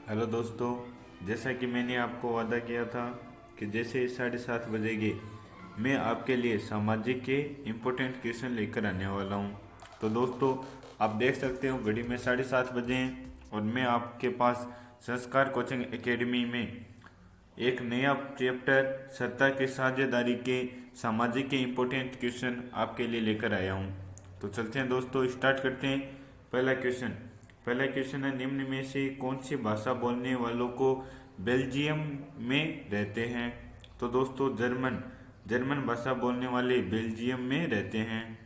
Hello दोस्तों। जैसा कि मैंने आपको वादा किया था कि जैसे ही 7:30 बजेंगे मैं आपके लिए सामाजिक के इम्पोर्टेंट क्वेश्चन लेकर आने वाला हूं। तो दोस्तों, आप देख सकते हो घड़ी में 7:30 बजे हैं और मैं आपके पास संस्कार कोचिंग एकेडमी में एक नया चैप्टर सत्ता की साझेदारी के सामाजिक के इम्पोर्टेंट क्वेश्चन आपके लिए लेकर आया हूँ। तो चलते हैं दोस्तों, स्टार्ट करते हैं। पहला क्वेश्चन है, निम्न में से कौन सी भाषा बोलने वालों को बेल्जियम में रहते हैं? तो दोस्तों, जर्मन जर्मन भाषा बोलने वाले बेल्जियम में रहते हैं।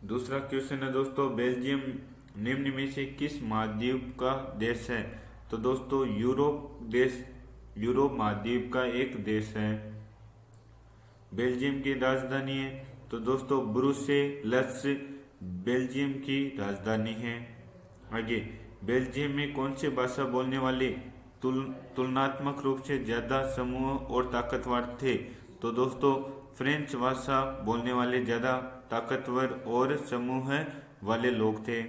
दूसरा क्वेश्चन है दोस्तों, बेल्जियम निम्न में से किस महाद्वीप का देश है? तो दोस्तों, यूरोप महाद्वीप का एक देश है। बेल्जियम की राजधानी है तो दोस्तों ब्रुसेल्स बेल्जियम की राजधानी है। आगे, बेल्जियम में कौन सी भाषा बोलने वाले तुलनात्मक रूप से ज्यादा समूह और ताकतवर थे? तो दोस्तों, फ्रेंच भाषा बोलने वाले ज्यादा ताकतवर और समूह वाले लोग थे।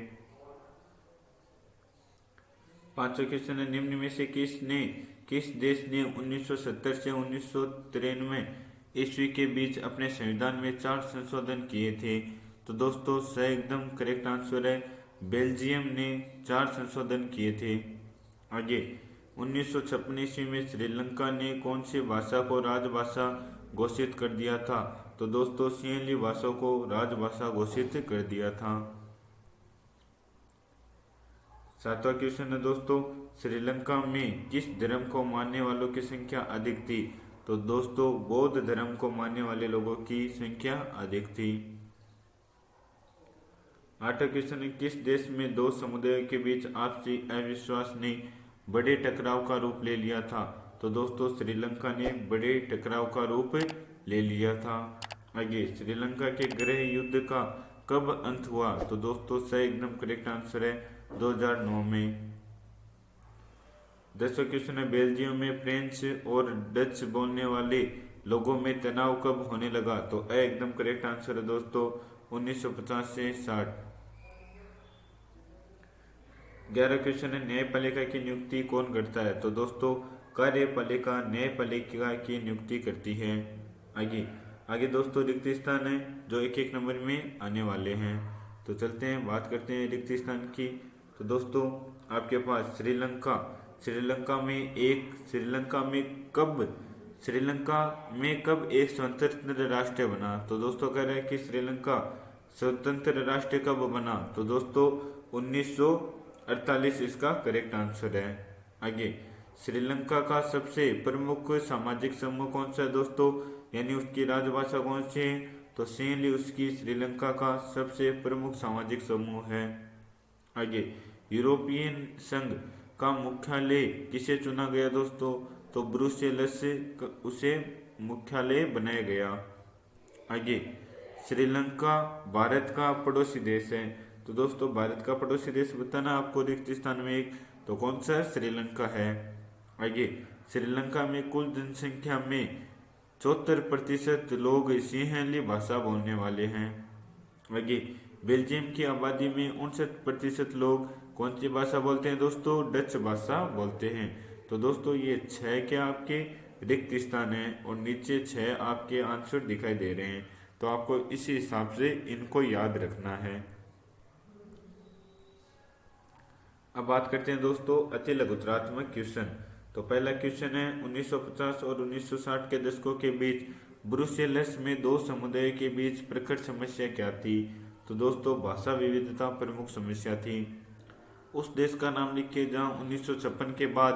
पांचवा क्वेश्चन है, निम्न में से किस देश ने 1970 से 1993 ईस्वी के बीच अपने संविधान में 4 संशोधन किए थे? तो दोस्तों, सही एकदम करेक्ट आंसर है, बेल्जियम ने 4 संशोधन किए थे। आगे, 1956 ईस्वी में श्रीलंका ने कौन सी भाषा को राजभाषा घोषित कर दिया था? तो दोस्तों, सिंहली भाषा को राजभाषा घोषित कर दिया था। सातवां क्वेश्चन है दोस्तों, श्रीलंका में किस धर्म को मानने वालों की संख्या अधिक थी? तो दोस्तों, बौद्ध धर्म को मानने वाले लोगों की संख्या अधिक थी। आठवां क्वेश्चन है, किस देश में दो समुदायों के बीच आपसी अविश्वास ने बड़े टकराव का रूप ले लिया था? तो दोस्तों, श्रीलंका ने बड़े टकराव का रूप ले लिया था। आगे, श्रीलंका के गृह युद्ध का कब अंत हुआ? तो दोस्तों, सही एकदम करेक्ट आंसर है, 2009 में। 10वां क्वेश्चन है, बेल्जियम में फ्रेंच और डच बोलने वाले लोगों में तनाव कब होने लगा? तो एकदम करेक्ट आंसर है दोस्तों, 1950 से 60। 11वां क्वेश्चन है, न्यायपालिका की नियुक्ति कौन करता है? तो दोस्तों, कार्यपालिका न्यायपालिका की नियुक्ति करती है। आगे दोस्तों, रिक्त स्थान है जो एक एक नंबर में आने वाले हैं। तो चलते हैं, बात करते हैं रिक्त स्थान की। तो दोस्तों, आपके पास श्रीलंका में कब एक स्वतंत्र राष्ट्र बना? तो दोस्तों, कह रहे हैं कि श्रीलंका स्वतंत्र राष्ट्र कब बना? तो दोस्तों, 1948 इसका करेक्ट आंसर है। आगे, श्रीलंका का सबसे प्रमुख सामाजिक समूह कौन सा है दोस्तों, यानी उसकी राजभाषा कौन सी है? तो सिंहली उसकी श्रीलंका का सबसे प्रमुख सामाजिक समूह है। आगे, यूरोपियन संघ का मुख्यालय किसे चुना गया दोस्तों? तो ब्रुसेल्स उसे मुख्यालय बनाया गया। आगे, श्रीलंका भारत का पड़ोसी देश है। तो दोस्तों, भारत का पड़ोसी देश बताना आपको रिक्त स्थान में एक, तो कौन सा? श्रीलंका है। आगे, श्रीलंका में कुल जनसंख्या में 74% लोग सिंहली भाषा बोलने वाले हैं। आगे, बेल्जियम की आबादी में 59% लोग कौन सी भाषा बोलते हैं दोस्तों? डच भाषा बोलते हैं। तो दोस्तों, ये 6 क्या आपके रिक्त स्थान है और नीचे 6 आपके आंसर दिखाई दे रहे हैं। तो आपको इसी हिसाब से इनको याद रखना है। अब बात करते हैं दोस्तों अति लघुतरात्मक क्वेश्चन। तो पहला क्वेश्चन है, 1950 और 1960 के दशकों के बीच ब्रुसेल्स में दो समुदायों के बीच प्रखर समस्या क्या थी? तो दोस्तों, भाषा विविधता प्रमुख समस्या थी। उस देश का नाम लिखिए जहां 1956 के बाद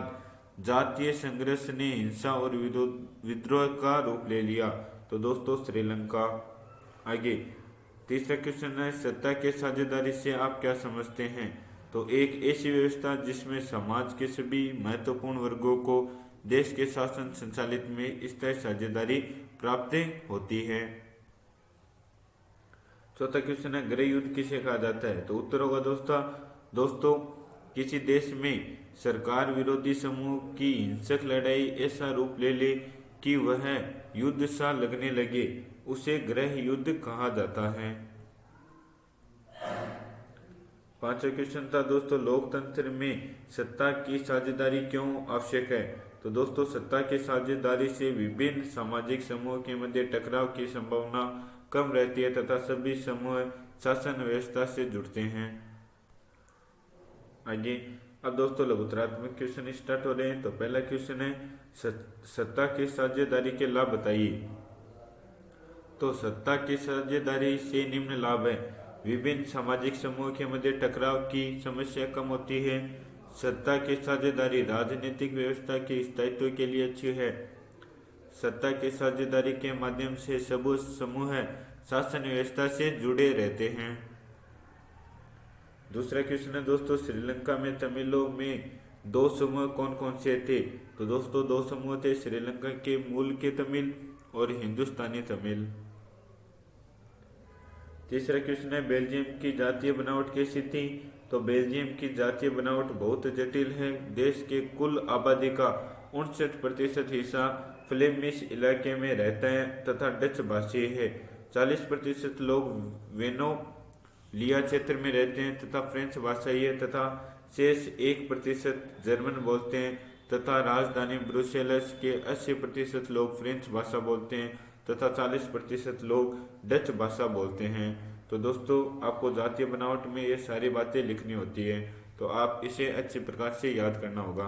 जातीय संघर्ष ने हिंसा और विद्रोह का रूप ले लिया। तो दोस्तों, श्रीलंका। आगे, तीसरा क्वेश्चन है, सत्ता के साझेदारी से आप क्या समझते हैं? तो एक ऐसी व्यवस्था जिसमें समाज के सभी महत्वपूर्ण वर्गों को देश के शासन संचालित में स्थायी साझेदारी प्राप्त होती है। चौथा क्वेश्चन है, गृह युद्ध किसे कहा जाता है? तो उत्तर होगा दोस्तों, किसी देश में सरकार विरोधी समूह की हिंसक लड़ाई ऐसा रूप ले ले कि वह युद्ध सा लगने लगे, उसे गृह युद्ध कहा जाता है। पांचवा क्वेश्चन था दोस्तों, लोकतंत्र में सत्ता की साझेदारी क्यों आवश्यक है। तो दोस्तों सत्ता की साझेदारी से विभिन्न सामाजिक समूहों के मध्य टकराव की संभावना कम रहती है तथा सभी समूह शासन व्यवस्था से जुड़ते हैं। आगे अब दोस्तों लघुतरात्मक क्वेश्चन स्टार्ट हो रहे हैं। तो पहला क्वेश्चन है, सत्ता की साझेदारी के लाभ बताइए। तो सत्ता की साझेदारी से निम्न लाभ है, विभिन्न सामाजिक समूहों के मध्य टकराव की समस्या कम होती है, सत्ता की साझेदारी राजनीतिक व्यवस्था के स्थायित्व के लिए अच्छी है, सत्ता की साझेदारी के माध्यम से सब समूह शासन व्यवस्था से जुड़े रहते हैं। दूसरा क्वेश्चन है दोस्तों, श्रीलंका में तमिलों में दो समूह कौन कौन से थे। तो दोस्तों दो समूह थे, श्रीलंका के मूल के तमिल और हिंदुस्तानी तमिल। तीसरा क्वेश्चन है, बेल्जियम की जातीय बनावट कैसी थी। तो बेल्जियम की जातीय बनावट बहुत जटिल है। देश के कुल आबादी का 59% हिस्सा फ्लेमिश इलाके में रहता है तथा डच भाषी है। 40% लोग वेनोलिया क्षेत्र में रहते हैं तथा फ्रेंच भाषाई है तथा शेष 1% जर्मन बोलते हैं तथा राजधानी ब्रुसेल्स के 80% लोग फ्रेंच भाषा बोलते हैं तथा 40% लोग डच भाषा बोलते हैं। तो दोस्तों आपको जातीय बनावट में ये सारी बातें लिखनी होती है, तो आप इसे अच्छे प्रकार से याद करना होगा।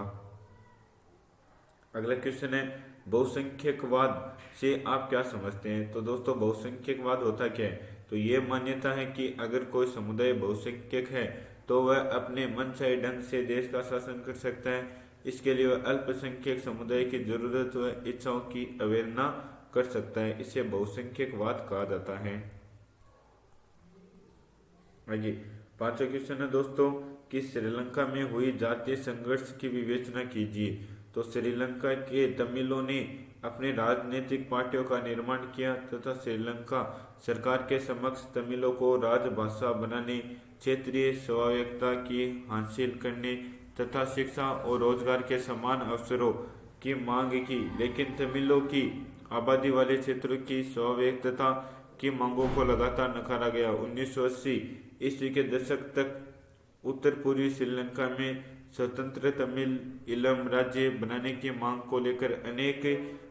अगला क्वेश्चन है, बहुसंख्यकवाद से आप क्या समझते हैं। तो दोस्तों बहुसंख्यकवाद होता क्या है। तो ये मान्यता है कि अगर कोई समुदाय बहुसंख्यक है तो वह अपने मनचाहे ढंग से देश का शासन कर सकता है। इसके लिए वह अल्पसंख्यक समुदाय की जरूरत व इच्छाओं की अवहेलना कर सकता है। इसे बहुसंख्यकवाद कहा जाता है। आगे पांचवा क्वेश्चन है दोस्तों कि श्रीलंका में हुई जातीय संघर्ष की विवेचना कीजिए। तो श्रीलंका के तमिलों ने अपने राजनीतिक पार्टियों का निर्माण किया तथा श्रीलंका सरकार के समक्ष तमिलों को राजभाषा बनाने, क्षेत्रीय स्वायत्तता की हासिल करने तथा शिक्षा और रोजगार के समान अवसरों की मांग की, लेकिन तमिलों की आबादी वाले क्षेत्रों की स्वायत्तता की मांगों को लगातार नकारा गया। 1980 ईस्वी के दशक तक उत्तर पूर्वी श्रीलंका में स्वतंत्र तमिल इलम राज्य बनाने की मांग को लेकर अनेक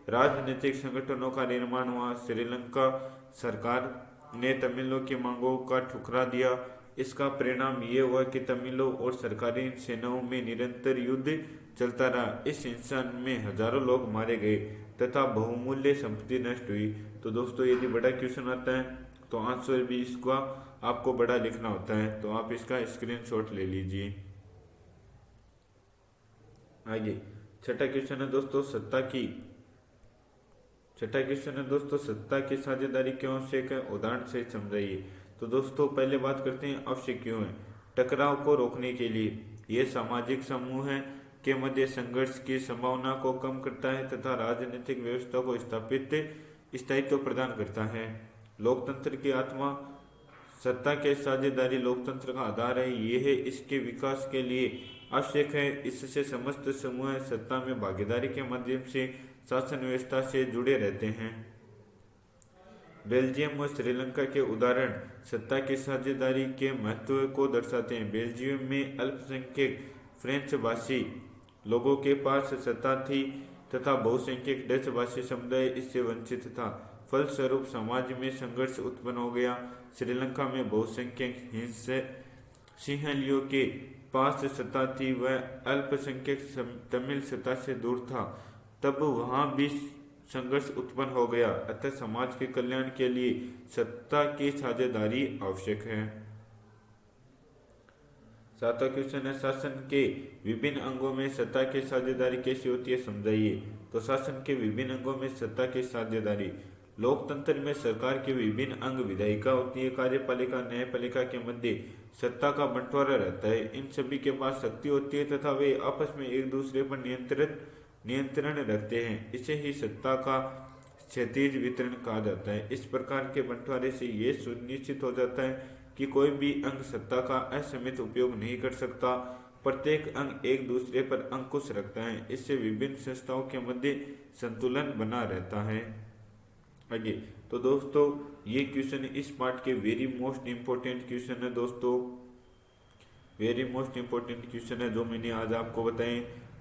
राजनीतिक संगठनों का निर्माण हुआ। श्रीलंका सरकार ने तमिलों की मांगों का ठुकरा दिया। इसका परिणाम ये हुआ कि तमिलों और सरकारी सेनाओं में निरंतर युद्ध चलता रहा। इस हिंसा में हजारों लोग मारे गए तथा बहुमूल्य संपत्ति नष्ट हुई। तो दोस्तों यदि बड़ा क्वेश्चन आता है तो आंसर भी इसका आपको बड़ा लिखना होता है, तो आप इसका स्क्रीनशॉट ले लीजिए। आगे छठा क्वेश्चन है दोस्तों, सत्ता की साझेदारी क्यों आवश्यक है, उदाहरण से समझाइए। तो दोस्तों पहले बात करते हैं आवश्यक क्यों है। टकराव को रोकने के लिए, ये सामाजिक समूह के मध्य संघर्ष की संभावना को कम करता है तथा राजनीतिक व्यवस्था को स्थायित्व प्रदान करता है। लोकतंत्र की आत्मा, सत्ता के साझेदारी लोकतंत्र का आधार है। यह इसके विकास के लिए आवश्यक है। इससे समस्त समूह सत्ता में भागीदारी के माध्यम से शासन व्यवस्था से जुड़े रहते हैं। बेल्जियम और श्रीलंका के उदाहरण सत्ता की साझेदारी के महत्व को दर्शाते हैं। बेल्जियम में अल्पसंख्यक फ्रेंच भाषी लोगों के पास सत्ता थी तथा बहुसंख्यक डच भाषी समुदाय इससे वंचित था। फलस्वरूप समाज में संघर्ष उत्पन्न हो गया। श्रीलंका में बहुसंख्यक सिंहलियों के पास सत्ता थी, वह अल्पसंख्यक तमिल सत्ता से दूर था, तब वहां भी संघर्ष उत्पन्न हो गया। अतः समाज के कल्याण के लिए सत्ता की साझेदारी आवश्यक है। सातवां क्वेश्चन है, शासन के विभिन्न अंगों में सत्ता की साझेदारी कैसी होती है, समझाइए। तो शासन के विभिन्न अंगों में सत्ता की साझेदारी, लोकतंत्र में सरकार के विभिन्न अंग विधायिका होती है, कार्यपालिका न्यायपालिका के मध्य सत्ता का बंटवारा रहता है। इन सभी के पास शक्ति होती है तथा वे आपस में एक दूसरे पर नियंत्रण रखते हैं। इसे ही सत्ता का क्षैतिज वितरण कहा जाता है। इस प्रकार के बंटवारे से ये सुनिश्चित हो जाता है कि कोई भी अंग सत्ता का असीमित उपयोग नहीं कर सकता। प्रत्येक अंग एक दूसरे पर अंकुश रखता है। इससे विभिन्न संस्थाओं के मध्य संतुलन बना रहता है। आगे तो दोस्तों ये क्वेश्चन इस पार्ट के वेरी मोस्ट इम्पोर्टेंट क्वेश्चन है दोस्तों। वेरी मोस्ट इंपॉर्टेंट क्वेश्चन है जो मैंने आज आपको बताए।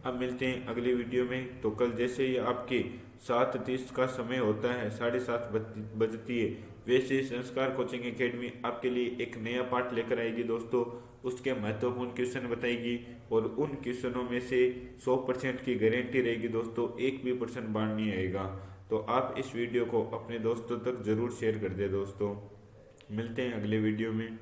अब मिलते हैं अगली वीडियो में। तो कल जैसे ही आपके 7:30 का समय होता है, 7:30 बजती है, वैसे ही संस्कार कोचिंग एकेडमी आपके लिए एक नया पार्ट लेकर आएगी दोस्तों। उसके महत्वपूर्ण क्वेश्चन बताएगी और उन क्वेश्चनों में से 100% की गारंटी रहेगी दोस्तों, एक भी परसेंट बाहर नहीं आएगा। तो आप इस वीडियो को अपने दोस्तों तक जरूर शेयर कर दें दोस्तों। मिलते हैं अगले वीडियो में।